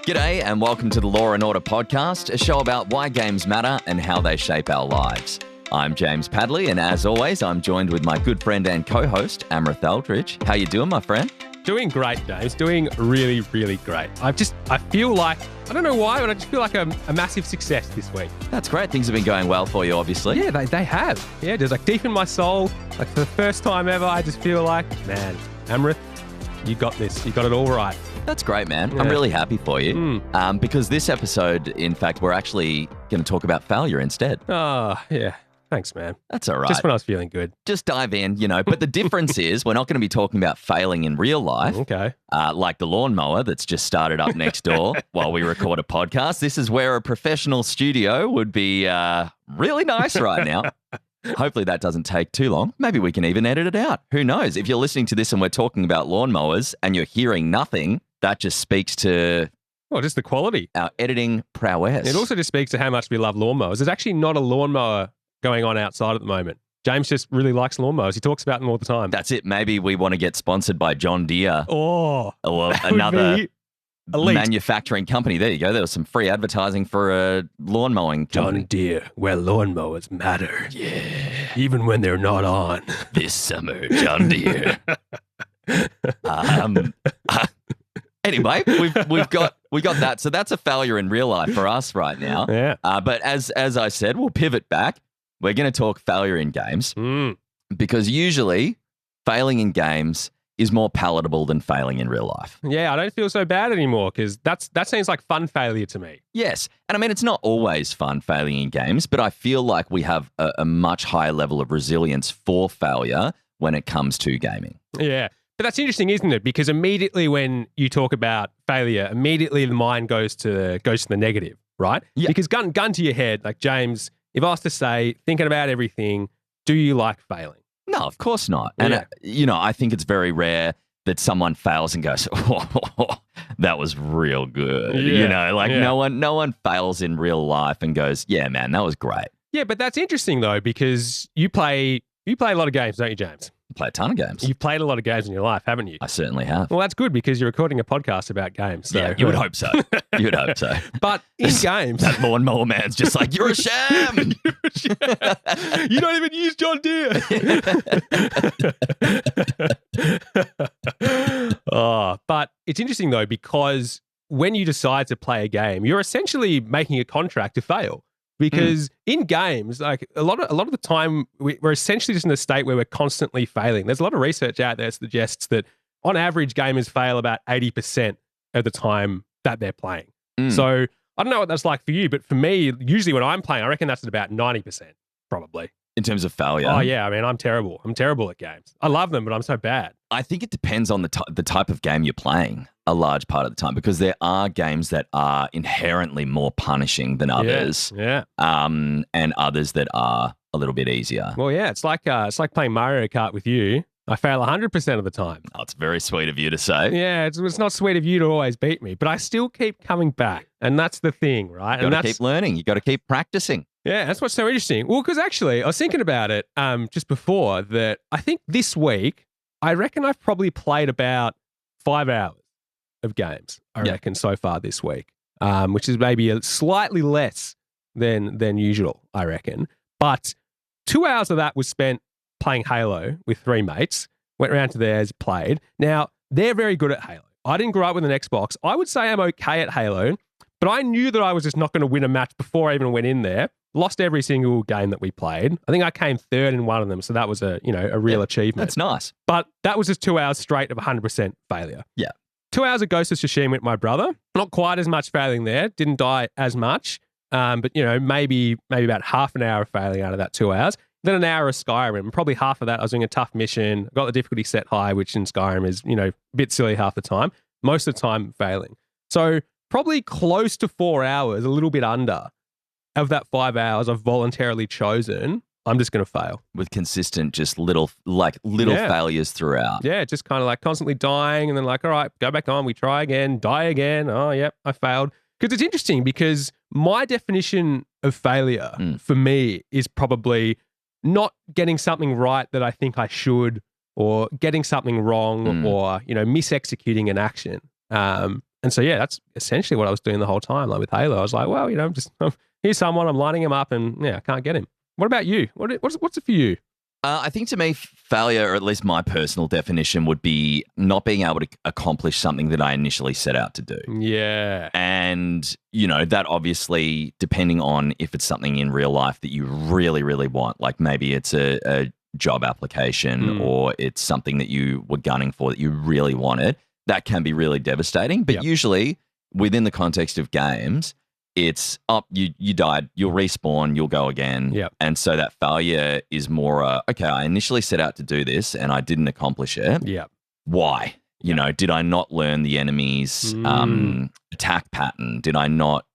G'day and welcome to the Law and Order podcast, a show about why games matter and how they shape our lives. I'm James Padley, and as always, I'm joined with my good friend and co-host, Amrit Eldridge. How you doing, my friend? Doing great, James. Doing really, really great. I feel like, I don't know why, but I just feel like a massive success this week. That's great. Things have been going well for you, obviously. Yeah, they have. Yeah, just like deep in my soul, like for the first time ever, I just feel like, man, Amrit, you got this. You got it all right. That's great, man. Yeah. I'm really happy for you. Because this episode, in fact, we're actually going to talk about failure instead. Oh, yeah. Thanks, man. That's all right. Just when I was feeling good. Just dive in, But the difference is we're not going to be talking about failing in real life. Okay. Like the lawnmower that's just started up next door while we record a podcast. This is where a professional studio would be really nice right now. Hopefully that doesn't take too long. Maybe we can even edit it out. Who knows? If you're listening to this and we're talking about lawnmowers and you're hearing nothing, that just speaks to Well, just the quality. our editing prowess. It also just speaks to how much we love lawnmowers. There's actually not a lawnmower going on outside at the moment. James just really likes lawnmowers. He talks about them all the time. That's it. Maybe we want to get sponsored by John Deere Oh, or that would another be elite. manufacturing company. There you go. There was some free advertising for a lawn mowing company. John Deere, where lawnmowers matter. Yeah. Even when they're not on. This summer, John Deere. Anyway, we got that. So that's a failure in real life for us right now. Yeah. But as I said, we'll pivot back. We're going to talk failure in games because usually failing in games is more palatable than failing in real life. Yeah, I don't feel so bad anymore because that seems like fun failure to me. Yes. And I mean, it's not always fun failing in games, but I feel like we have a much higher level of resilience for failure when it comes to gaming. Yeah. But that's interesting, isn't it? Because immediately when you talk about failure, immediately the mind goes to the negative, right? Yeah. Because gun to your head, like James, if I was to say, thinking about everything, do you like failing? No, of course not. And, I think it's very rare that someone fails and goes, oh, that was real good. Yeah. No one fails in real life and goes, yeah, man, that was great. Yeah, but that's interesting, though, because you play a lot of games, don't you, James? I play a ton of games. You've played a lot of games in your life, haven't you? I certainly have. Well, that's good because you're recording a podcast about games. So. Yeah, you would hope so. You would hope so. But in games... That lawnmower man's just like, you're a sham. You don't even use John Deere. But it's interesting, though, because when you decide to play a game, you're essentially making a contract to fail. Because in games, like a lot of the time, we're essentially just in a state where we're constantly failing. There's a lot of research out there that suggests that on average, gamers fail about 80% of the time that they're playing. So I don't know what that's like for you, but for me, usually when I'm playing, I reckon that's at about 90%, probably. In terms of failure? Oh, yeah. I mean, I'm terrible. I'm terrible at games. I love them, but I'm so bad. I think it depends on the type of game you're playing a large part of the time because there are games that are inherently more punishing than others. Yeah. And others that are a little bit easier. Well, yeah. It's like playing Mario Kart with you. I fail 100% of the time. Oh, it's very sweet of you to say. Yeah, it's not sweet of you to always beat me, but I still keep coming back. And that's the thing, right? You got to keep learning. You got to keep practicing. Yeah, that's what's so interesting. Well, because actually, I was thinking about it just before that I think this week, I reckon I've probably played about 5 hours of games, I reckon, so far this week, which is maybe slightly less than usual, I reckon. But 2 hours of that was spent playing Halo with 3 mates, went around to theirs, played. Now, they're very good at Halo. I didn't grow up with an Xbox. I would say I'm okay at Halo, but I knew that I was just not going to win a match before I even went in there. Lost every single game that we played. I think I came third in one of them, so that was a real achievement. That's nice. But that was just 2 hours straight of 100% failure. Yeah. 2 hours of Ghost of Tsushima with my brother. Not quite as much failing there. Didn't die as much. But maybe about half an hour of failing out of that 2 hours. Then an hour of Skyrim. Probably half of that I was doing a tough mission. Got the difficulty set high, which in Skyrim is, a bit silly half the time. Most of the time failing. So probably close to 4 hours, a little bit under, of that 5 hours I've voluntarily chosen, I'm just going to fail. With consistent, just little failures throughout. Yeah, just kind of like constantly dying and then like, all right, go back on, we try again, die again. Oh, yep, I failed. Because it's interesting because my definition of failure for me is probably not getting something right that I think I should, or getting something wrong, or, mis-executing an action. And so, yeah, that's essentially what I was doing the whole time. Like with Halo, I was like, well, here's someone, I'm lining him up and I can't get him. What about you? What's it for you? I think to me, failure, or at least my personal definition, would be not being able to accomplish something that I initially set out to do. Yeah. And, that obviously, depending on if it's something in real life that you really, really want, like maybe it's a job application or it's something that you were gunning for that you really wanted, that can be really devastating. But usually within the context of games, it's you died, you'll respawn, you'll go again. Yep. And so that failure is more, okay, I initially set out to do this and I didn't accomplish it. Yeah. Why? Did I not learn the enemy's attack pattern? Did I not,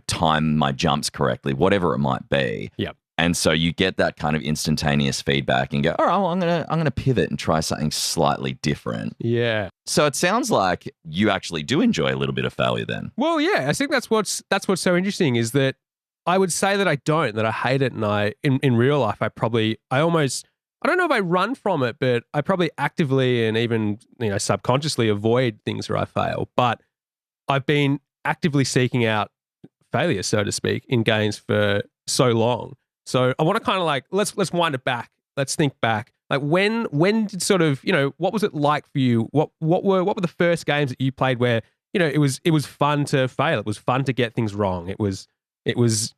time my jumps correctly? Whatever it might be. Yep. And so you get that kind of instantaneous feedback and go, all right, well, I'm gonna pivot and try something slightly different. Yeah. So it sounds like you actually do enjoy a little bit of failure then. Well, yeah, I think that's what's so interesting is that I would say that I hate it, and in real life I don't know if I run from it, but I probably actively and even subconsciously avoid things where I fail. But I've been actively seeking out failure, so to speak, in games for so long. So I want to kind of like let's wind it back. Let's think back. Like when did sort of what was it like for you? What were the first games that you played where it was fun to fail? It was fun to get things wrong. It was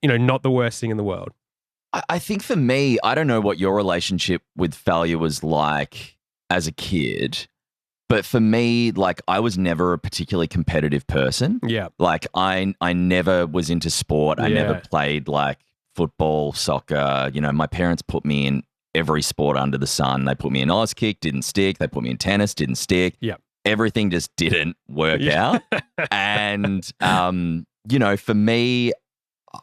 not the worst thing in the world. I think for me, I don't know what your relationship with failure was like as a kid, but for me, like I was never a particularly competitive person. Yeah. Like I never was into sport. I never played like football, soccer. My parents put me in every sport under the sun. They put me in Auskick, didn't stick. They put me in tennis, didn't stick. Yeah. Everything just didn't work out. And, for me,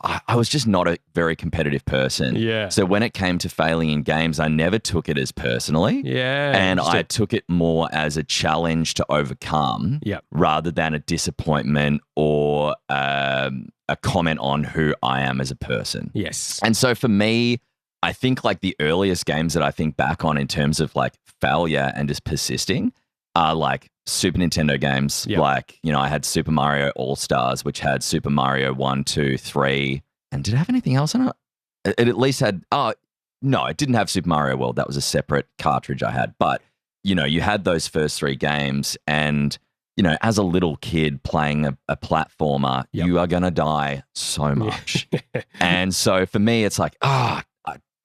I was just not a very competitive person. Yeah. So when it came to failing in games, I never took it as personally. Yeah. And I took it more as a challenge to overcome rather than a disappointment or a comment on who I am as a person. Yes. And so for me, I think like the earliest games that I think back on in terms of like failure and just persisting are like Super Nintendo games. Yep. Like, I had Super Mario All-Stars, which had Super Mario 1, 2, 3. And did it have anything else on it? It at least had, no, it didn't have Super Mario World. That was a separate cartridge I had. But, you had those first three games and, as a little kid playing a platformer, you are going to die so much. And so for me, it's like, I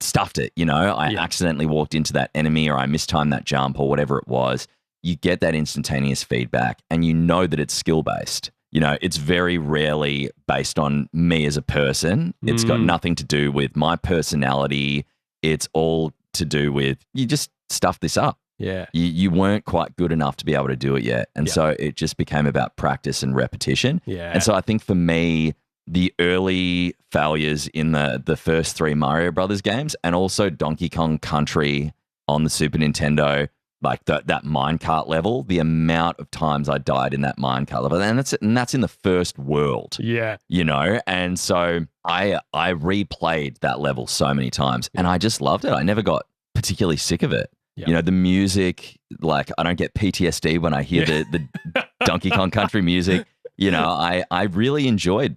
stuffed it. I accidentally walked into that enemy or I mistimed that jump or whatever it was. You get that instantaneous feedback and that it's skill-based. It's very rarely based on me as a person. It's got nothing to do with my personality. It's all to do with you just stuffed this up. Yeah. You weren't quite good enough to be able to do it yet. And so it just became about practice and repetition. Yeah. And so I think for me, the early failures in the first three Mario Brothers games and also Donkey Kong Country on the Super Nintendo, like that minecart level, the amount of times I died in that minecart level, and that's in the first world. Yeah. And so I replayed that level so many times and I just loved it. I never got particularly sick of it. The music, like I don't get PTSD when I hear the Donkey Kong Country music. I really enjoyed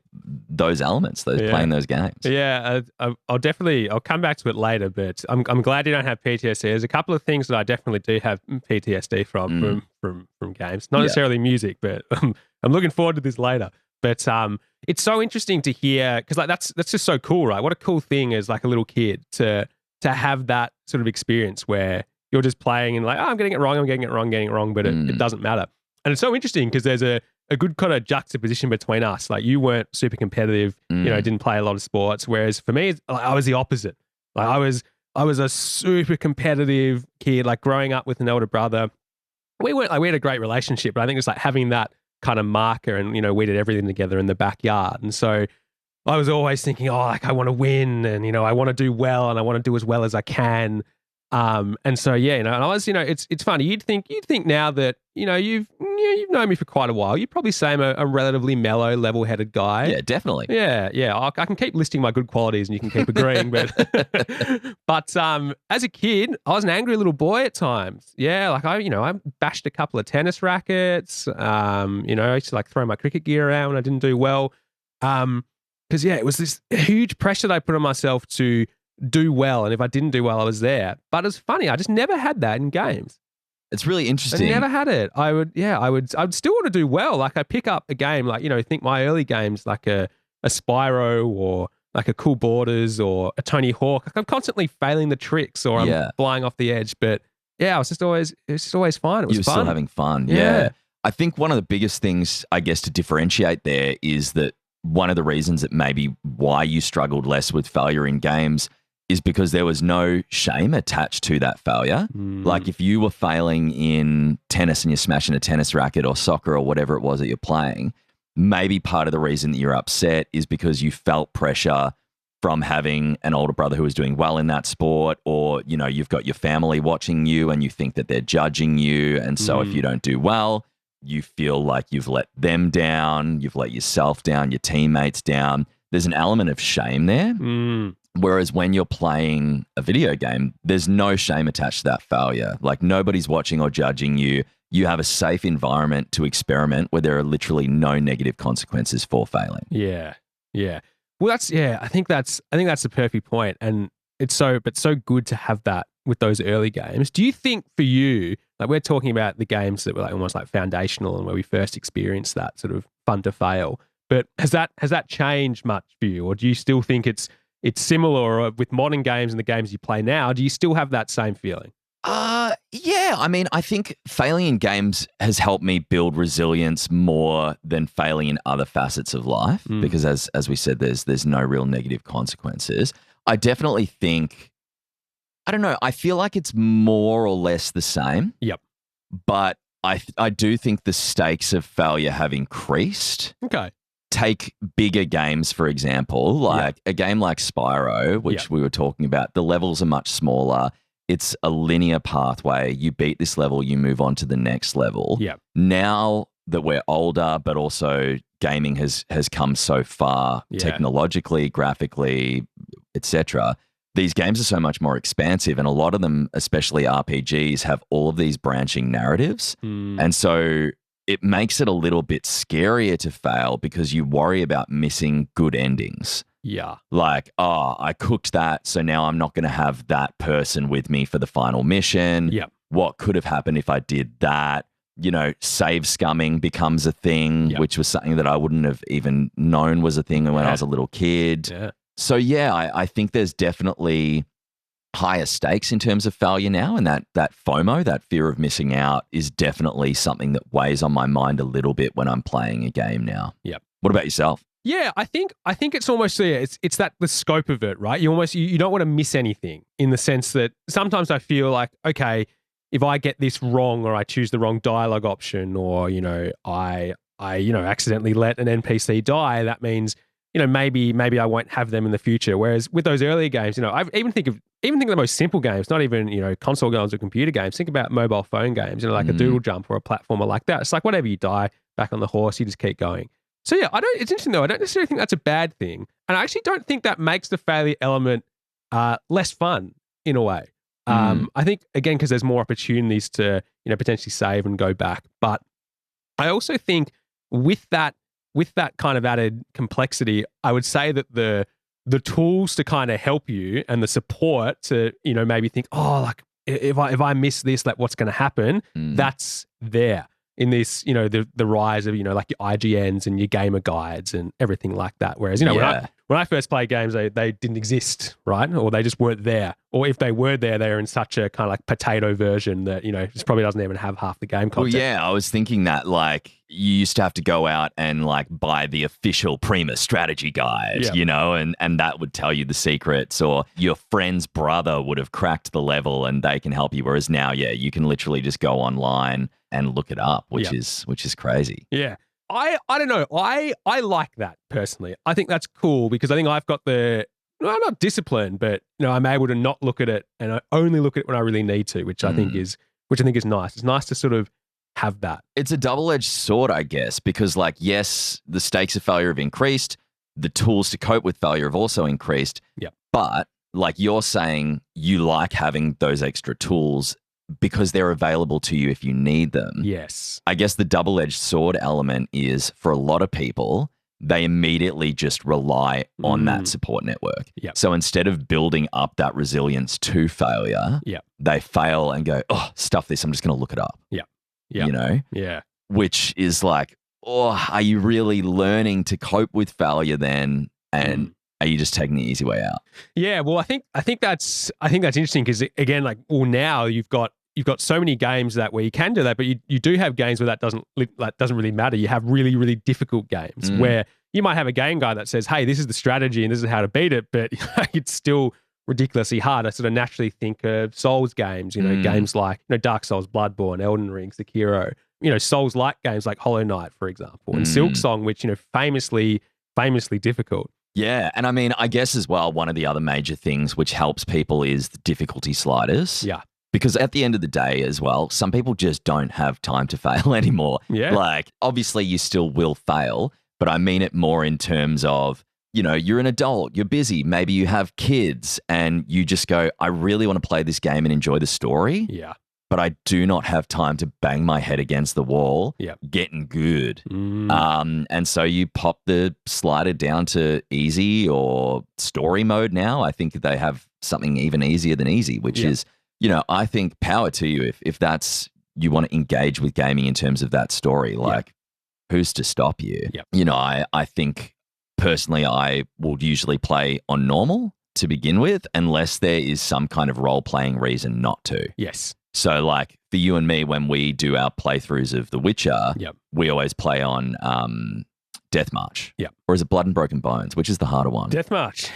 those elements, playing those games. Yeah, I'll come back to it later, but I'm glad you don't have PTSD. There's a couple of things that I definitely do have PTSD from games. Not necessarily music, but I'm looking forward to this later. But it's so interesting to hear because like that's just so cool, right? What a cool thing as like a little kid to have that sort of experience where you're just playing and like, I'm getting it wrong, but it doesn't matter. And it's so interesting because there's a good kind of juxtaposition between us. Like you weren't super competitive, didn't play a lot of sports. Whereas for me, I was the opposite. Like I was a super competitive kid, like growing up with an elder brother. We had a great relationship, but I think it's like having that kind of marker and, we did everything together in the backyard. And so I was always thinking, I want to win and, I want to do well and I want to do as well as I can. And so yeah, and I was, it's funny. You'd think now that you've known me for quite a while, you'd probably say I'm a relatively mellow, level-headed guy. Yeah, definitely. Yeah. I can keep listing my good qualities, and you can keep agreeing. But as a kid, I was an angry little boy at times. Yeah, like I bashed a couple of tennis rackets. I used to like throw my cricket gear around when I didn't do well. Because it was this huge pressure that I put on myself to do well, and if I didn't do well, I was there. But it's funny, I just never had that in games. It's really interesting. I never had it. I'd still want to do well. Like I pick up a game, like think my early games, like a Spyro or like a Cool Borders or a Tony Hawk. Like I'm constantly failing the tricks or I'm flying off the edge. But yeah, it was always fun. It was fun. Still having fun. Yeah. I think one of the biggest things, I guess, to differentiate there is that one of the reasons that maybe why you struggled less with failure in games is because there was no shame attached to that failure. Like if you were failing in tennis and you're smashing a tennis racket or soccer or whatever it was that you're playing, maybe part of the reason that you're upset is because you felt pressure from having an older brother who was doing well in that sport, or, you've got your family watching you and you think that they're judging you. And so if you don't do well, you feel like you've let them down, you've let yourself down, your teammates down. There's an element of shame there. Whereas when you're playing a video game, there's no shame attached to that failure. Like nobody's watching or judging you. You have a safe environment to experiment where there are literally no negative consequences for failing. Yeah. Well, I think that's the perfect point. And it's so good to have that with those early games. Do you think for you, like we're talking about the games that were like almost like foundational and where we first experienced that sort of fun to fail, but has that changed much for you? Or do you still think it's similar, or with modern games and the games you play now, do you still have that same feeling? Yeah. I mean, I think failing in games has helped me build resilience more than failing in other facets of life, because as we said, there's no real negative consequences. I definitely think, I don't know, I feel like it's more or less the same. Yep. But I do think the stakes of failure have increased. Okay. Take bigger games, for example, like a game like Spyro, which we were talking about. The levels are much smaller. It's a linear pathway. You beat this level, you move on to the next level. Yeah. Now that we're older, but also gaming has come so far technologically, graphically, etc. These games are so much more expansive, and a lot of them, especially RPGs, have all of these branching narratives. And so it makes it a little bit scarier to fail because you worry about missing good endings. Yeah. Like, I cooked that, so now I'm not going to have that person with me for the final mission. Yeah. What could have happened if I did that? Save scumming becomes a thing, which was something that I wouldn't have even known was a thing when I was a little kid. Yeah. So, I think there's definitely higher stakes in terms of failure now, and that FOMO, that fear of missing out, is definitely something that weighs on my mind a little bit when I'm playing a game now. Yep. What about yourself? Yeah, I think it's almost it's that the scope of it, right? You don't want to miss anything, in the sense that sometimes I feel like, okay, if I get this wrong, or I choose the wrong dialogue option, or I accidentally let an NPC die, that means maybe I won't have them in the future. Whereas with those earlier games, I even think of the most simple games, not even console games or computer games. Think about mobile phone games, like a Doodle Jump or a platformer like that. It's like whatever, you die, back on the horse, you just keep going. So yeah, it's interesting though. I don't necessarily think that's a bad thing, and I actually don't think that makes the failure element less fun in a way. I think again because there's more opportunities to potentially save and go back. But I also think with that kind of added complexity, I would say that the tools to kind of help you and the support to maybe think, like if I miss this, like what's going to happen? That's there. In this, the rise of, like your IGNs and your gamer guides and everything like that. Whereas, when I first played games, they didn't exist, right? Or they just weren't there. Or if they were there, they were in such a kind of like potato version that, just probably doesn't even have half the game content. Well, yeah, I was thinking that like you used to have to go out and like buy the official Prima strategy guide, and that would tell you the secrets, or your friend's brother would have cracked the level and they can help you. Whereas now, you can literally just go online and look it up, which is crazy. Yeah. I don't know. I like that personally. I think that's cool because I think I've got the not disciplined, but I'm able to not look at it, and I only look at it when I really need to, which I think is nice. It's nice to sort of have that. It's a double-edged sword, I guess, because yes, the stakes of failure have increased. The tools to cope with failure have also increased. Yeah. But you're saying you like having those extra tools because they're available to you if you need them. Yes. I guess the double-edged sword element is, for a lot of people, they immediately just rely on that support network. Yep. So instead of building up that resilience to failure, they fail and go, oh, stuff this, I'm just going to look it up. Yeah. Yeah. Which is are you really learning to cope with failure then? And are you just taking the easy way out? Yeah, well, I think that's interesting because, again, now you've got so many games where you can do that, but you do have games where that doesn't really matter. You have really, really difficult games where you might have a game guy that says, hey, this is the strategy and this is how to beat it, but it's still ridiculously hard. I sort of naturally think of Souls games, games like Dark Souls, Bloodborne, Elden Ring, Sekiro, Souls-like games like Hollow Knight, for example, and Silksong, which, famously difficult. Yeah. And I mean, I guess as well, one of the other major things which helps people is the difficulty sliders. Yeah. Because at the end of the day as well, some people just don't have time to fail anymore. Yeah. Obviously you still will fail, but I mean it more in terms of, you're an adult, you're busy, maybe you have kids and you just go, I really want to play this game and enjoy the story. Yeah. But I do not have time to bang my head against the wall getting good. And so you pop the slider down to easy or story mode now. I think they have something even easier than easy, which is, I think power to you if that's, you want to engage with gaming in terms of that story. Who's to stop you? I think personally I will usually play on normal to begin with, unless there is some kind of role-playing reason not to. Yes. So for you and me, when we do our playthroughs of The Witcher, we always play on Deathmarch. Yeah. Or is it Blood and Broken Bones, which is the harder one? Deathmarch.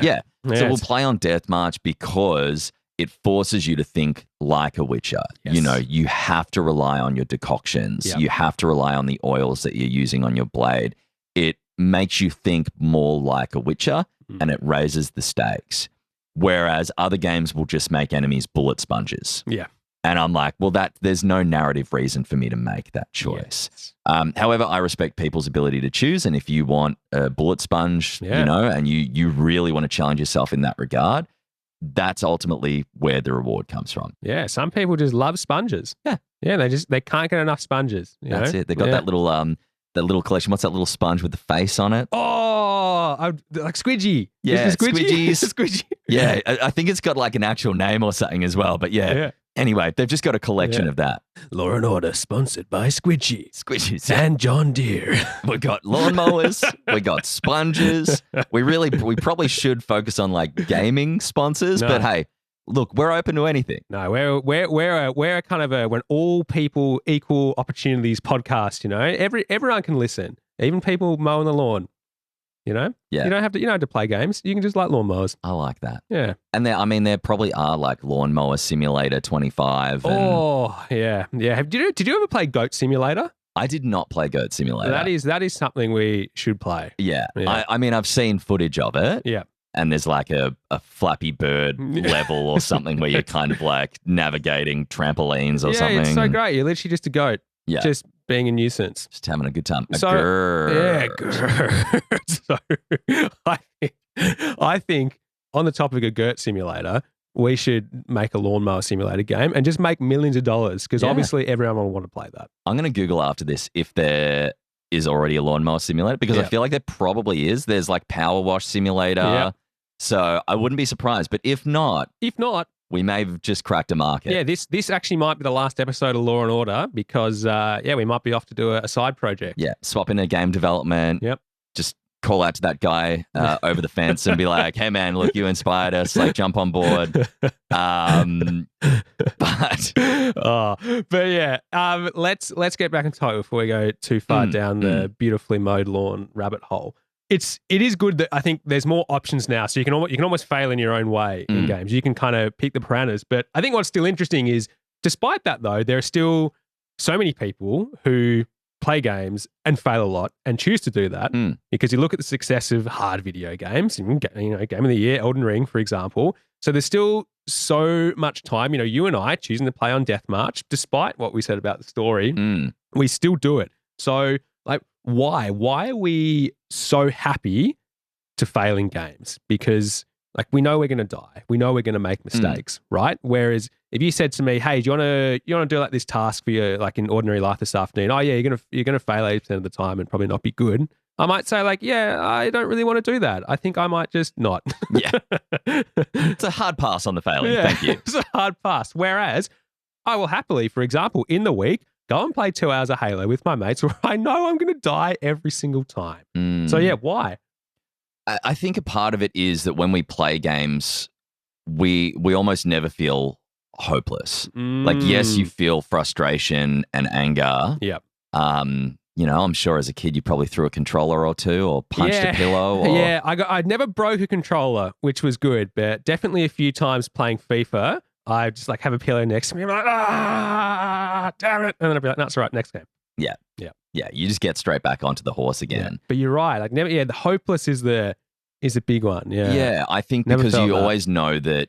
Yeah. So we'll play on Deathmarch because it forces you to think like a Witcher. Yes. You have to rely on your decoctions. You have to rely on the oils that you're using on your blade. It makes you think more like a Witcher and it raises the stakes. Whereas other games will just make enemies bullet sponges. Yeah. And I'm like, well, there's no narrative reason for me to make that choice. Yes. However, I respect people's ability to choose. And if you want a bullet sponge, and you really want to challenge yourself in that regard, that's ultimately where the reward comes from. Yeah. Some people just love sponges. Yeah. Yeah. They can't get enough sponges. That's it. They got that little collection. What's that little sponge with the face on it? Like Squidgy. Yeah, Squidgies. Squidgy. Yeah, I think it's got an actual name or something as well. But yeah. Anyway, they've just got a collection of that. Law and Order, sponsored by Squidgy. Squidgies. And John Deere. We got lawnmowers. We got sponges. We probably should focus on gaming sponsors. No. But hey, look, we're open to anything. No, we're a kind of a when all people equal opportunities podcast. Everyone can listen, even people mowing the lawn. Yeah. You don't have to play games. You can just like lawnmowers. I like that. Yeah. And there probably are Lawnmower Simulator 25. Yeah. Did you ever play Goat Simulator? I did not play Goat Simulator. That is something we should play. Yeah. I mean, I've seen footage of it. Yeah. And there's a Flappy Bird level or something where you're kind of navigating trampolines or something. Yeah, it's so great. You're literally just a goat. Yeah. Just being a nuisance. Just having a good time. Yeah, So I think on the topic of Gert Simulator, we should make a lawnmower simulator game and just make millions of dollars because obviously everyone will want to play that. I'm going to Google after this if there is already a lawnmower simulator because I feel like there probably is. There's Power Wash Simulator. Yeah. So I wouldn't be surprised. But if not, we may have just cracked a market. Yeah, this actually might be the last episode of Law and Order because, we might be off to do a side project. Yeah, swap into game development. Yep. Just call out to that guy over the fence and be like, hey, man, look, you inspired us. Jump on board. Let's get back in topic before we go too far down the beautifully mowed lawn rabbit hole. It is good that I think there's more options now, so you can almost fail in your own way in games. You can kind of pick the parameters, but I think what's still interesting is, despite that though, there are still so many people who play games and fail a lot and choose to do that Mm. because you look at the success of hard video games, Game of the Year, Elden Ring, for example. So there's still so much time, you and I choosing to play on Death March, despite what we said about the story, we still do it. So like, why? Why are we so happy to fail in games? Because like we know we're going to die. We know we're going to make mistakes, right? Whereas if you said to me, "Hey, do you want to do like this task for your like in ordinary life this afternoon?" Oh yeah, you're gonna fail 80% of the time and probably not be good. I might say like, "Yeah, I don't really want to do that. I think I might just not." Yeah, it's a hard pass on the failing. Thank you. It's a hard pass. Whereas I will happily, for example, in the week, go and play 2 hours of Halo with my mates where I know I'm going to die every single time. So yeah, why? I think a part of it is that when we play games, we almost never feel hopeless. Like, yes, you feel frustration and anger. Yep. I'm sure as a kid you probably threw a controller or two or punched a pillow. Or... Yeah, I never broke a controller, which was good, but definitely a few times playing FIFA, I just like have a pillow next to me. I'm like, damn it. And then I'd be like, no, it's all right, next game. Yeah. You just get straight back onto the horse again. Yeah. But you're right. Like never. Yeah, the hopeless is a big one. Yeah. Yeah, I think Never because felt you that. always know that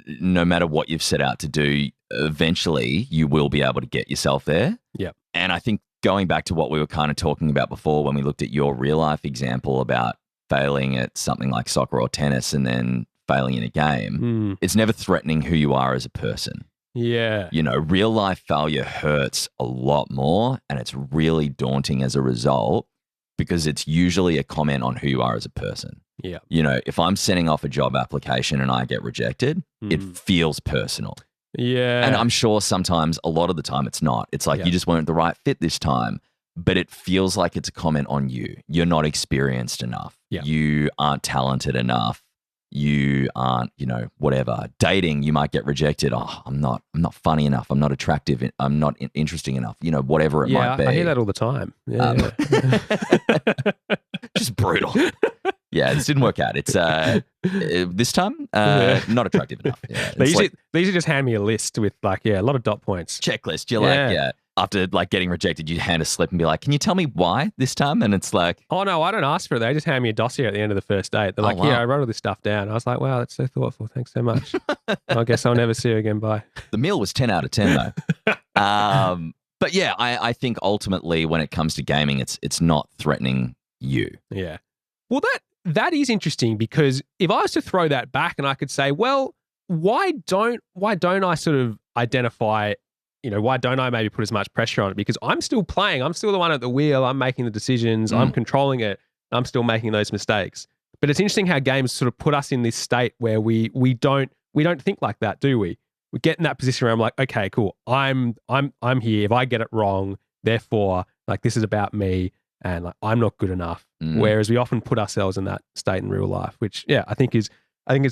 no matter what you've set out to do, eventually you will be able to get yourself there. Yeah. And I think going back to what we were kind of talking about before when we looked at your real life example about failing at something like soccer or tennis and then failing in a game, it's never threatening who you are as a person. Yeah. Real life failure hurts a lot more and it's really daunting as a result because it's usually a comment on who you are as a person. Yeah. If I'm sending off a job application and I get rejected, it feels personal. Yeah. And I'm sure sometimes, a lot of the time, it's not. It's like you just weren't the right fit this time, but it feels like it's a comment on you. You're not experienced enough. Yeah. You aren't talented enough. You aren't, whatever. Dating, you might get rejected. Oh, I'm not funny enough. I'm not attractive. I'm not interesting enough. Whatever it might be. I hear that all the time. Yeah. Just brutal. Yeah, this didn't work out. It's this time not attractive enough. Yeah, They usually just hand me a list with like, a lot of dot points. checklist. You're like, after like getting rejected, you hand a slip and be like, "Can you tell me why this time?" And it's like, Oh no, I don't ask for it. They just hand me a dossier at the end of the first date. They're like, wow. "Yeah, I wrote all this stuff down." I was like, "Wow, that's so thoughtful. Thanks so much." I guess I'll never see you again. Bye. the meal was 10 out of 10 though. But yeah, I think ultimately when it comes to gaming, it's not threatening you. Yeah. Well, that is interesting because if I was to throw that back and I could say, well, why don't I sort of identify, why don't I maybe put as much pressure on it? Because I'm still playing. I'm still the one at the wheel. I'm making the decisions. I'm controlling it. I'm still making those mistakes. But it's interesting how games sort of put us in this state where we don't think like that, do we? We get in that position where I'm like, okay, cool. I'm here. If I get it wrong, therefore, like this is about me. And like, I'm not good enough. Whereas we often put ourselves in that state in real life, which I think it's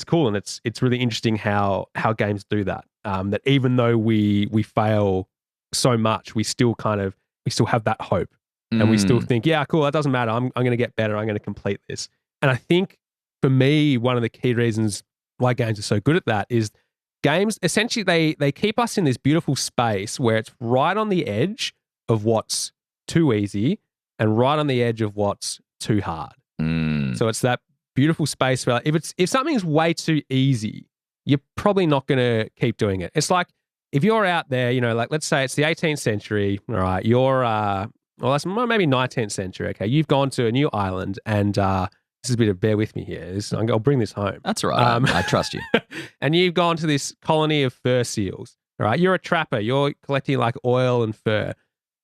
cool, and it's really interesting how games do that. That even though we fail so much, we still have that hope, and we still think, yeah, cool, that doesn't matter. I'm going to get better. I'm going to complete this. And I think for me, one of the key reasons why games are so good at that is games essentially they keep us in this beautiful space where it's right on the edge of what's too easy and right on the edge of what's too hard. So it's that beautiful space where if something's way too easy, you're probably not going to keep doing it. It's like if you're out there, like let's say it's the 18th century, all right, you're, that's maybe 19th century, okay, you've gone to a new island and this is a bit of bear with me here. I'll bring this home. That's all right. I trust you. And you've gone to this colony of fur seals, all right? You're a trapper. You're collecting like oil and fur.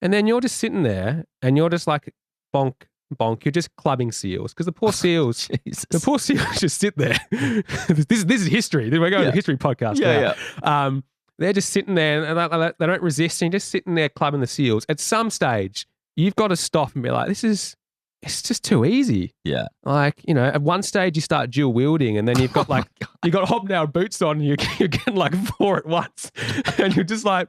And then you're just sitting there and you're just like bonk, bonk. You're just clubbing seals because the poor seals, just sit there. this is history. We're going to a history podcast now. They're just sitting there and they don't resist and you're just sitting there clubbing the seals. At some stage, you've got to stop and be like, it's just too easy. Yeah. Like, at one stage you start dual wielding and then you've got you've got hobnail boots on and you're getting like 4 at once. And you're just like,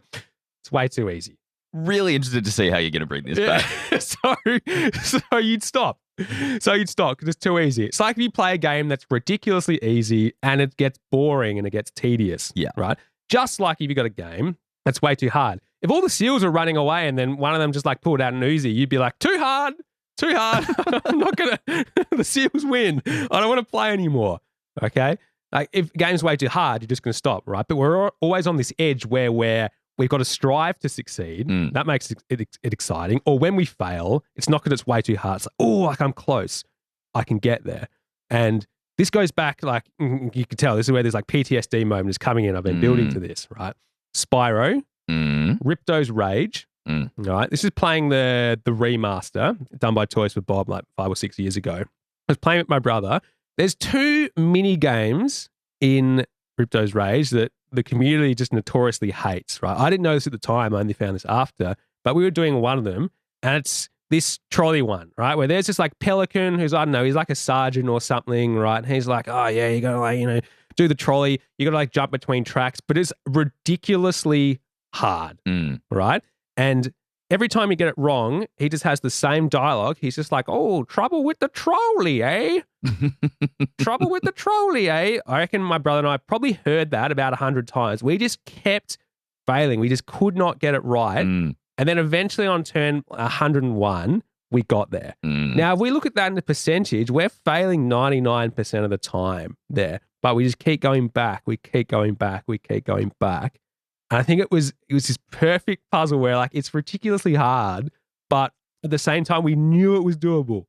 it's way too easy. Really interested to see how you're going to bring this back. So you'd stop. Because it's too easy. It's like if you play a game that's ridiculously easy and it gets boring and it gets tedious. Yeah. Right? Just like if you got a game that's way too hard. if all the SEALs are running away and then one of them just like pulled out an Uzi, you'd be like, too hard. I'm not going to, the SEALs win. I don't want to play anymore. Okay. Like if game's way too hard, you're just going to stop, right? But we're always on this edge where we've got to strive to succeed. That makes it exciting. Or when we fail, it's not because it's way too hard. It's like, oh, like I'm close. I can get there. And this goes back, like you can tell, this is where there's like PTSD moment is coming in. I've been building to this, right? Spyro, Ripto's Rage. Right. This is playing the remaster done by Toys for Bob like 5 or 6 years ago. I was playing with my brother. There's 2 mini games in Ripto's Rage that the community just notoriously hates, right? I didn't know this at the time. I only found this after, but we were doing one of them, and it's this trolley one, right? Where there's this like pelican who's, I don't know, he's like a sergeant or something, right? And he's like, oh yeah, you gotta like, do the trolley. You gotta like jump between tracks, but it's ridiculously hard, right? And every time you get it wrong, he just has the same dialogue. He's just like, oh, trouble with the trolley, eh? Trouble with the trolley, eh? I reckon my brother and I probably heard that about 100 times. We just kept failing. We just could not get it right. And then eventually on turn 101, we got there. Now, if we look at that in the percentage, we're failing 99% of the time there. But we just keep going back. We keep going back. We keep going back. And I think it was this perfect puzzle where like it's ridiculously hard, but at the same time, we knew it was doable.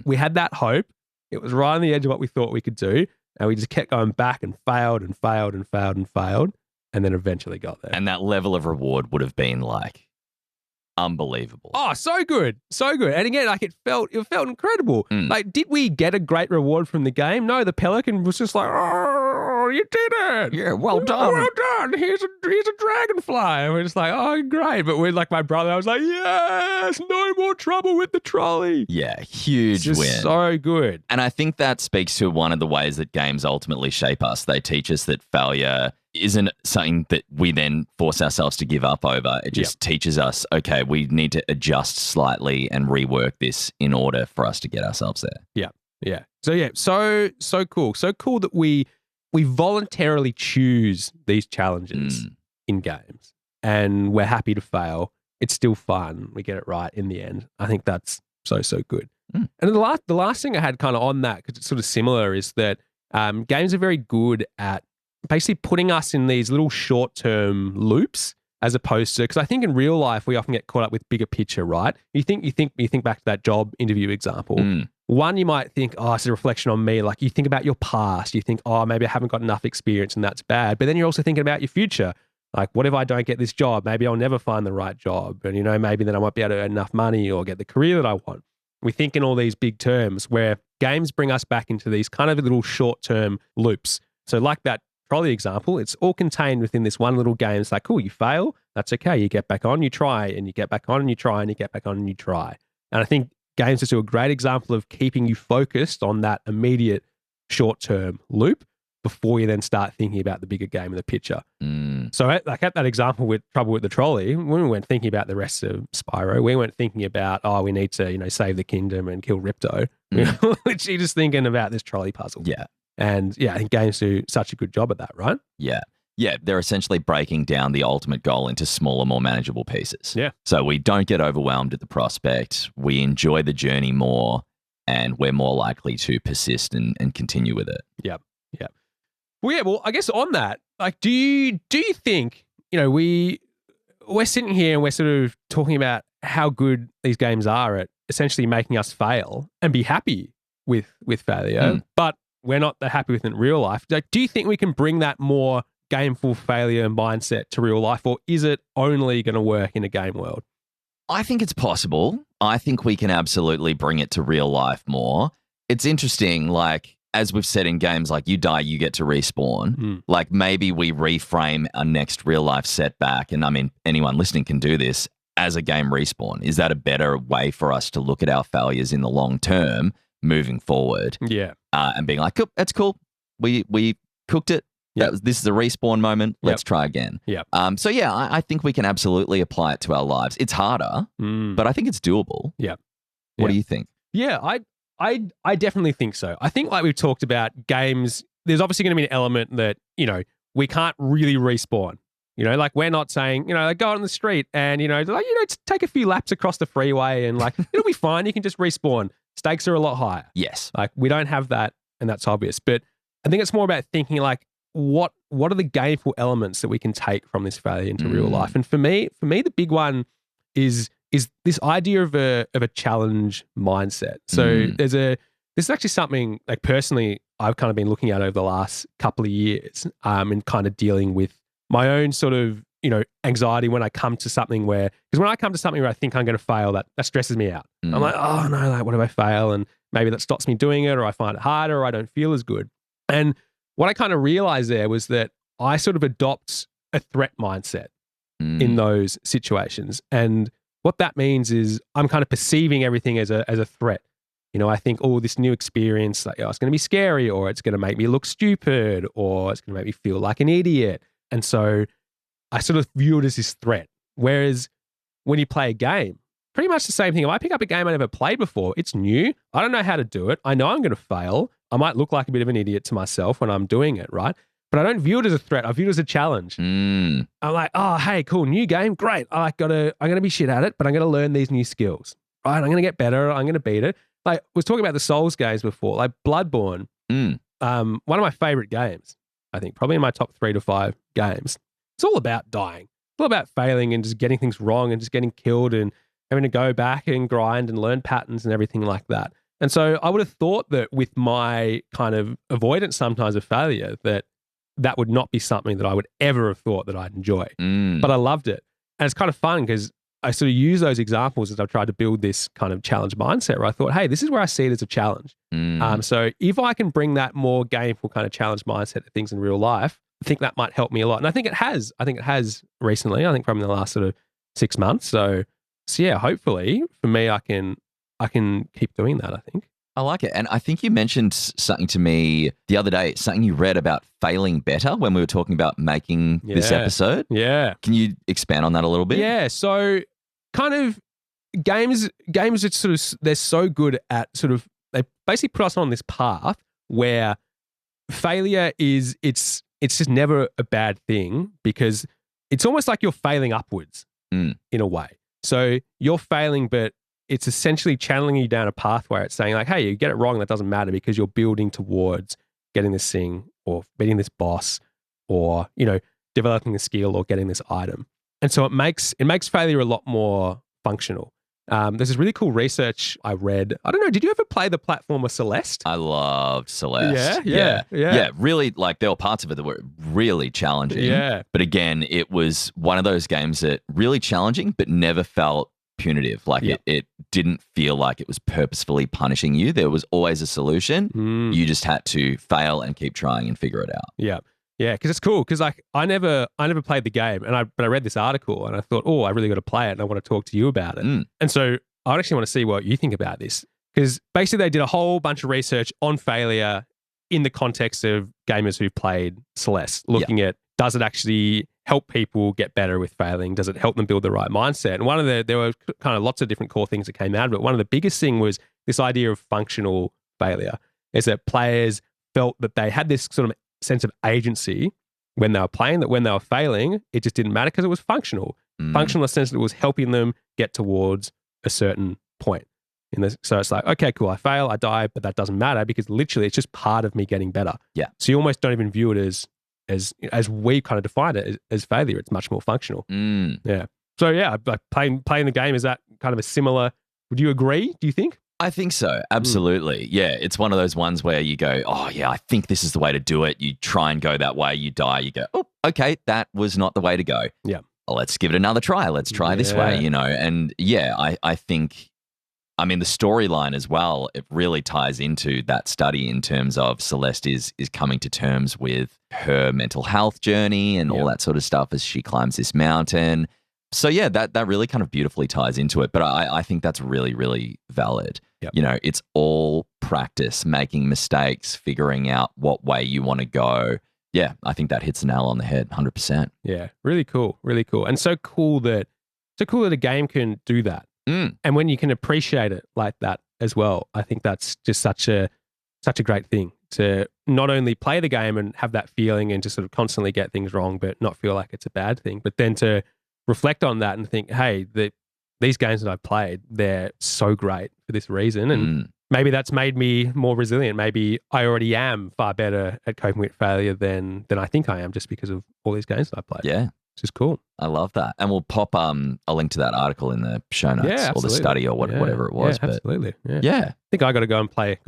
We had that hope. It was right on the edge of what we thought we could do. And we just kept going back and failed and failed and failed and failed. And then eventually got there. And that level of reward would have been like unbelievable. Oh, so good. So good. And again, like it felt incredible. Like, did we get a great reward from the game? No, the pelican was just like, oh, you did it. Yeah, well done. Well done. Here's a dragonfly. And we're just like, oh, great. But we're like my brother, I was like, yes, no more trouble with the trolley. Yeah, huge it's win. So good. And I think that speaks to one of the ways that games ultimately shape us. They teach us that failure isn't something that we then force ourselves to give up over. It just teaches us, okay, we need to adjust slightly and rework this in order for us to get ourselves there. Yeah. So cool. So cool that we voluntarily choose these challenges in games, and we're happy to fail. It's still fun. We get it right in the end. I think that's so good. And the last thing I had kind of on that, because it's sort of similar, is that games are very good at basically putting us in these little short-term loops, as opposed to, because I think in real life we often get caught up with bigger picture, right? You think back to that job interview example. One, you might think, oh, it's a reflection on me. Like you think about your past. You think, oh, maybe I haven't got enough experience and that's bad. But then you're also thinking about your future. Like, what if I don't get this job? Maybe I'll never find the right job. And, maybe then I won't be able to earn enough money or get the career that I want. We think in all these big terms where games bring us back into these kind of little short-term loops. So like that trolley example, it's all contained within this one little game. It's like, cool, you fail. That's okay. You get back on, you try, and you get back on and you try, and you get back on and you try. And I think games just do a great example of keeping you focused on that immediate short-term loop before you then start thinking about the bigger game of the picture. So at that example with Trouble with the Trolley, when we weren't thinking about the rest of Spyro, we weren't thinking about, oh, we need to, save the kingdom and kill Ripto. We were literally just thinking about this trolley puzzle. Yeah. And yeah, I think games do such a good job at that, right? Yeah. Yeah, they're essentially breaking down the ultimate goal into smaller, more manageable pieces. Yeah. So we don't get overwhelmed at the prospect. We enjoy the journey more, and we're more likely to persist and continue with it. Yeah. Yeah. Well, I guess on that, like, do you think, we're sitting here and we're sort of talking about how good these games are at essentially making us fail and be happy with failure, but we're not that happy with it in real life. Like, do you think we can bring that more gameful failure mindset to real life, or is it only going to work in a game world? I think it's possible. I think we can absolutely bring it to real life more. It's interesting, like, as we've said in games, like, you die, you get to respawn. Like, maybe we reframe our next real life setback, and I mean, anyone listening can do this, as a game respawn. Is that a better way for us to look at our failures in the long term moving forward? Yeah. And being like, cool, that's cool. We cooked it. Yep. This is a respawn moment. Let's try again. Yeah. So yeah, I think we can absolutely apply it to our lives. It's harder, but I think it's doable. Yeah. What do you think? Yeah, I definitely think so. I think, like we've talked about, games, there's obviously going to be an element that, we can't really respawn. You know, like we're not saying, you know, like go out on the street and, you know, like, you know, take a few laps across the freeway and like, it'll be fine. You can just respawn. Stakes are a lot higher. Yes. Like we don't have that and that's obvious. But I think it's more about thinking like, what are the gameful elements that we can take from this failure into real life? And for me, the big one is this idea of a challenge mindset. So this is actually something like personally I've kind of been looking at over the last couple of years, and kind of dealing with my own sort of, you know, anxiety when I come to something because when I come to something where I think I'm going to fail, that stresses me out. I'm like, oh no, like what if I fail? And maybe that stops me doing it, or I find it harder, or I don't feel as good. And what I kind of realized there was that I sort of adopt a threat mindset in those situations. And what that means is I'm kind of perceiving everything as a threat. You know, I think, oh, this new experience, like, oh, it's going to be scary, or it's going to make me look stupid, or it's going to make me feel like an idiot. And so I sort of view it as this threat. Whereas when you play a game, pretty much the same thing. If I pick up a game I never played before, it's new. I don't know how to do it. I know I'm going to fail. I might look like a bit of an idiot to myself when I'm doing it, right? But I don't view it as a threat. I view it as a challenge. I'm like, oh, hey, cool, new game, great. I'm going to be shit at it, but I'm going to learn these new skills, right? I'm going to get better. I'm going to beat it. Like, I was talking about the Souls games before, like Bloodborne, one of my favorite games, I think, probably in my top 3 to 5 games. It's all about dying. It's all about failing and just getting things wrong and just getting killed and having to go back and grind and learn patterns and everything like that. And so I would have thought that with my kind of avoidance sometimes of failure, that would not be something that I would ever have thought that I'd enjoy. But I loved it. And it's kind of fun because I sort of use those examples as I've tried to build this kind of challenge mindset where I thought, hey, this is where I see it as a challenge. So if I can bring that more gameful kind of challenge mindset to things in real life, I think that might help me a lot. And I think it has. I think it has recently. I think from the last sort of 6 months. So yeah, hopefully for me, I can keep doing that, I think. I like it. And I think you mentioned something to me the other day, something you read about failing better when we were talking about making this episode. Yeah. Can you expand on that a little bit? Yeah. So kind of games are sort of, they're so good at sort of, they basically put us on this path where failure it's just never a bad thing because it's almost like you're failing upwards in a way. So you're failing, but it's essentially channeling you down a path where it's saying like, hey, you get it wrong, that doesn't matter because you're building towards getting this thing or beating this boss or, you know, developing a skill or getting this item. And so it makes failure a lot more functional. There's this really cool research I read. I don't know, did you ever play the platformer Celeste? I loved Celeste. Yeah. Really, like there were parts of it that were really challenging. Yeah. But again, it was one of those games that really challenging, but never felt punitive. Like it didn't feel like it was purposefully punishing you. There was always a solution. You just had to fail and keep trying and figure it out. Yeah. Yeah, because it's cool. Because like I never played the game, but I read this article and I thought, oh, I really got to play it, and I want to talk to you about it. And so I actually want to see what you think about this, because basically they did a whole bunch of research on failure in the context of gamers who played Celeste, looking at does it actually help people get better with failing? Does it help them build the right mindset? And there were kind of lots of different core things that came out of it. One of the biggest thing was this idea of functional failure, is that players felt that they had this sort of sense of agency when they were playing, that when they were failing, it just didn't matter because it was functional. Functional in the sense that it was helping them get towards a certain point. So it's like, okay, cool, I fail, I die, but that doesn't matter because literally it's just part of me getting better. Yeah. So you almost don't even view it as we kind of define it as failure. It's much more functional. Yeah. So yeah, like playing the game, is that kind of a similar, would you agree, do you think? I think so. Absolutely. Yeah. It's one of those ones where you go, oh yeah, I think this is the way to do it. You try and go that way, you die, you go, oh, okay, that was not the way to go. Yeah. Well, let's give it another try. Let's try this way, you know? And yeah, I think, I mean, the storyline as well, it really ties into that study in terms of Celeste is coming to terms with her mental health journey and all that sort of stuff as she climbs this mountain. So yeah, that really kind of beautifully ties into it. But I think that's really, really valid. Yep. You know, it's all practice, making mistakes, figuring out what way you want to go. Yeah, I think that hits the nail on the head, 100%. Yeah, really cool, really cool. And so cool that a game can do that. And when you can appreciate it like that as well, I think that's just such a great thing to not only play the game and have that feeling and to sort of constantly get things wrong, but not feel like it's a bad thing, but then to reflect on that and think, hey, these games that I've played, they're so great for this reason. And maybe that's made me more resilient. Maybe I already am far better at coping with failure than I think I am just because of all these games that I've played. Yeah. Which is cool. I love that. And we'll pop a link to that article in the show notes or the study or whatever it was. Yeah, absolutely. Yeah. I think I got to go and play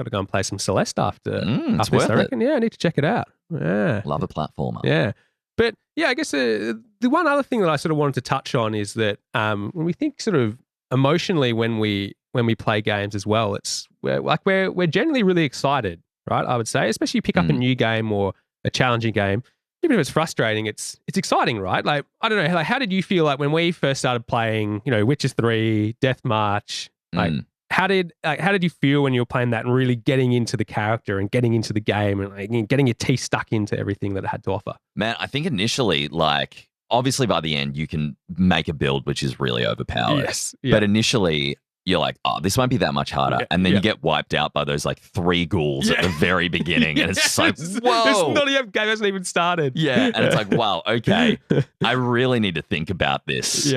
some Celeste after it's this, worth I reckon. Yeah, I need to check it out. Yeah. Love a platformer. Yeah. But yeah, I guess the one other thing that I sort of wanted to touch on is that when we think sort of emotionally when we play games as well, we're generally really excited, right? I would say, especially you pick up a new game or a challenging game. Even if it's frustrating, it's exciting, right? Like, I don't know, like, how did you feel like when we first started playing, Witcher 3, Death March? Like, how did you feel when you were playing that and really getting into the character and getting into the game and like getting your teeth stuck into everything that it had to offer? Man, I think initially, like, obviously by the end, you can make a build which is really overpowered. Yes. Yeah. But initially, you're like, oh, this won't be that much harder. And then you get wiped out by those like 3 ghouls at the very beginning. And it's just like, whoa. Game hasn't even started. Yeah. And it's like, wow, okay. I really need to think about this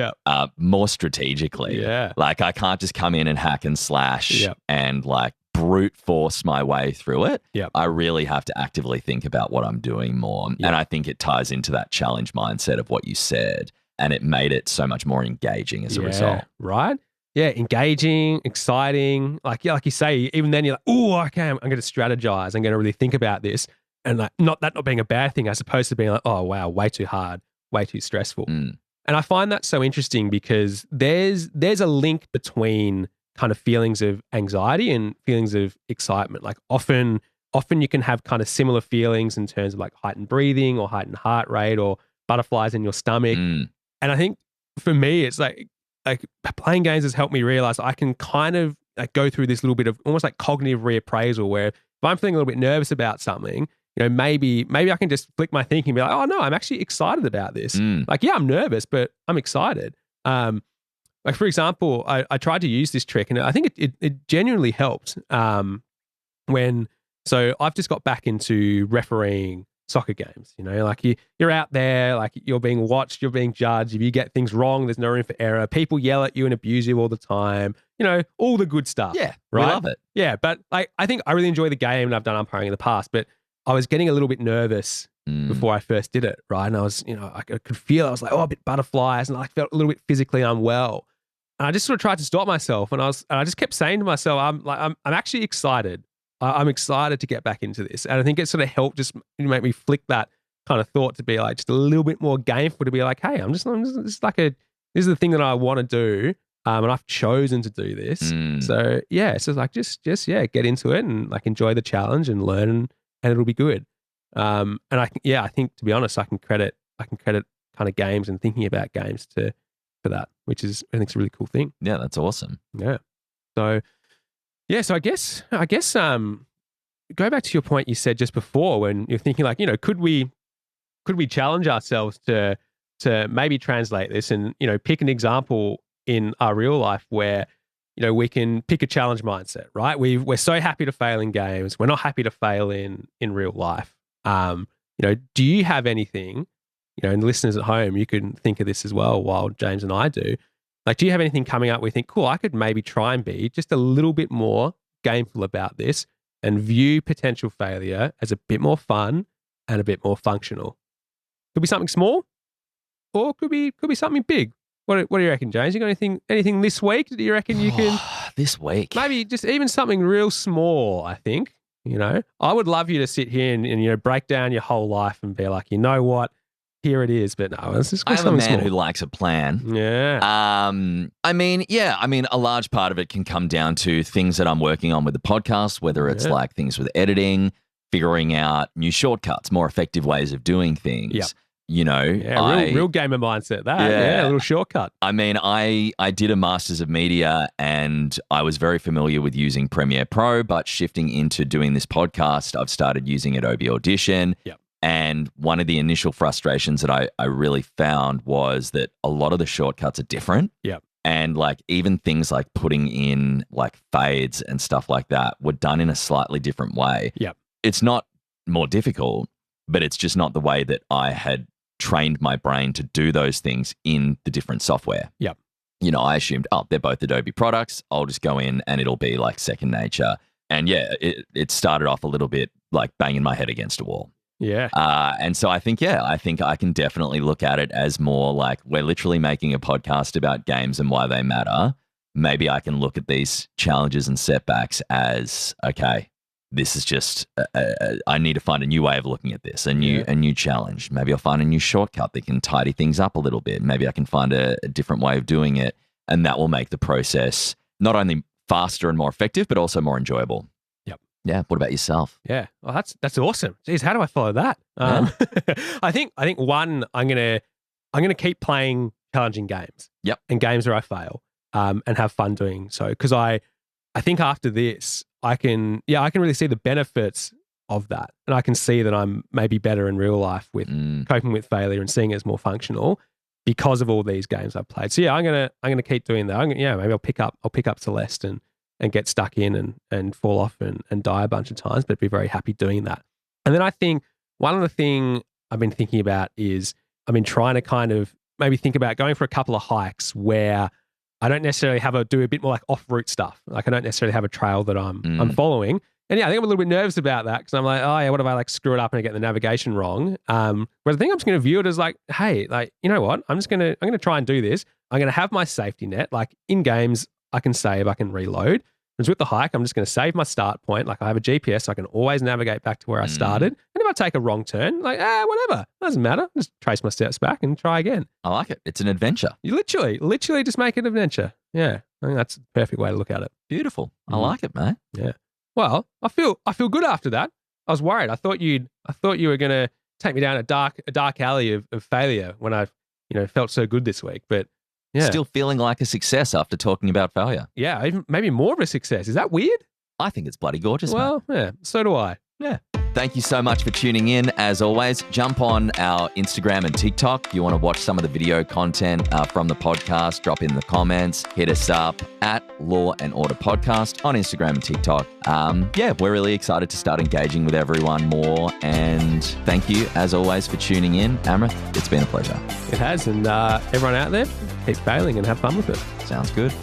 more strategically. Yeah. Like, I can't just come in and hack and slash and like brute force my way through it. Yeah. I really have to actively think about what I'm doing more. Yeah. And I think it ties into that challenge mindset of what you said. And it made it so much more engaging as a result. Right? Yeah, engaging, exciting. Like you say, even then you're like, oh, okay, I'm going to strategize. I'm going to really think about this. And like, not being a bad thing, as opposed to being like, oh, wow, way too hard, way too stressful. And I find that so interesting because there's a link between kind of feelings of anxiety and feelings of excitement. Like often you can have kind of similar feelings in terms of like heightened breathing or heightened heart rate or butterflies in your stomach. And I think for me, it's like playing games has helped me realize I can kind of like go through this little bit of almost like cognitive reappraisal where if I'm feeling a little bit nervous about something, maybe I can just flick my thinking and be like, oh no, I'm actually excited about this. Like, yeah, I'm nervous, but I'm excited. Like for example, I tried to use this trick and I think it genuinely helped. So I've just got back into refereeing soccer games, like you're out there, like you're being watched, you're being judged. If you get things wrong, there's no room for error. People yell at you and abuse you all the time, all the good stuff. Yeah, right? We love it. Yeah, but like I think I really enjoy the game and I've done umpiring in the past, but I was getting a little bit nervous before I first did it, right? And I was, I could feel, I was like, oh, a bit butterflies, and I felt a little bit physically unwell. And I just sort of tried to stop myself, and I just kept saying to myself, I'm actually excited. I'm excited to get back into this. And I think it sort of helped just make me flick that kind of thought to be like just a little bit more gameful, to be like, hey, this is the thing that I want to do. And I've chosen to do this. So yeah, so like just get into it and like enjoy the challenge and learn, and it'll be good. And I think to be honest, I can credit kind of games and thinking about games for that, which is, I think, is a really cool thing. Yeah, that's awesome. Yeah. So I guess go back to your point you said just before when you're thinking like, could we challenge ourselves to maybe translate this and, pick an example in our real life where, we can pick a challenge mindset, right? We're so happy to fail in games. We're not happy to fail in real life. Do you have anything, and listeners at home, you can think of this as well while James and I do. Like, do you have anything coming up where you think, cool, I could maybe try and be just a little bit more gameful about this and view potential failure as a bit more fun and a bit more functional? Could be something small, or could be something big. What do you reckon, James? You got anything this week that you reckon you can? This week? Maybe just even something real small, I think. I would love you to sit here and break down your whole life and be like, you know what? Here it is, but no, it's just I'm a man small. who likes a plan. Yeah. A large part of it can come down to things that I'm working on with the podcast, whether it's like things with editing, figuring out new shortcuts, more effective ways of doing things. Yep. Real gamer mindset. A little shortcut. I mean, I did a Masters of Media and I was very familiar with using Premiere Pro, but shifting into doing this podcast, I've started using Adobe Audition. Yep. And one of the initial frustrations that I really found was that a lot of the shortcuts are different. Yep. And like even things like putting in like fades and stuff like that were done in a slightly different way. Yep. it's not more difficult, but it's just not the way that I had trained my brain to do those things in the different software. Yep. You know, I assumed, they're both Adobe products. I'll just go in and it'll be like second nature. And yeah, it started off a little bit like banging my head against a wall. Yeah. And so I think I can definitely look at it as more like we're literally making a podcast about games and why they matter. Maybe I can look at these challenges and setbacks as, okay, this is just, I need to find a new way of looking at this, a new challenge. Maybe I'll find a new shortcut that can tidy things up a little bit. Maybe I can find a different way of doing it. And that will make the process not only faster and more effective, but also more enjoyable. Yep. Yeah. What about yourself? Yeah. Well, that's awesome. Jeez, how do I follow that? I think one, I'm gonna keep playing challenging games. Yep. And games where I fail, and have fun doing so. Because I think after this, I can really see the benefits of that. And I can see that I'm maybe better in real life with coping with failure and seeing it as more functional because of all these games I've played. So yeah, I'm gonna keep doing that. Maybe I'll pick up Celeste and get stuck in and fall off and die a bunch of times, but be very happy doing that. And then I think one other thing I've been thinking about is I've been trying to kind of maybe think about going for a couple of hikes where I don't necessarily do a bit more like off-route stuff. Like I don't necessarily have a trail that I'm following. And yeah, I think I'm a little bit nervous about that because I'm like, oh yeah, what if I like screw it up and I get the navigation wrong? Whereas I think I'm just going to view it as like, hey, like, you know what? I'm going to try and do this. I'm going to have my safety net. Like in games, I can save, I can reload. Whereas with the hike, I'm just going to save my start point. Like I have a GPS, so I can always navigate back to where I started. And if I take a wrong turn, like, whatever. Doesn't matter. Just trace my steps back and try again. I like it. It's an adventure. You literally just make it an adventure. Yeah. I think that's the perfect way to look at it. Beautiful. I like it, mate. Yeah. Well, I feel good after that. I was worried. I thought you were going to take me down a dark alley of failure when I, felt so good this week. But yeah. Still feeling like a success after talking about failure. Yeah, even maybe more of a success. Is that weird? I think it's bloody gorgeous, Well, mate. Yeah, so do I. Yeah. Thank you so much for tuning in. As always, jump on our Instagram and TikTok. If you want to watch some of the video content from the podcast, drop in the comments, hit us up at Law and Order Podcast on Instagram and TikTok. We're really excited to start engaging with everyone more. And thank you, as always, for tuning in. Amrit, it's been a pleasure. It has. And everyone out there, keep failing and have fun with it. Sounds good.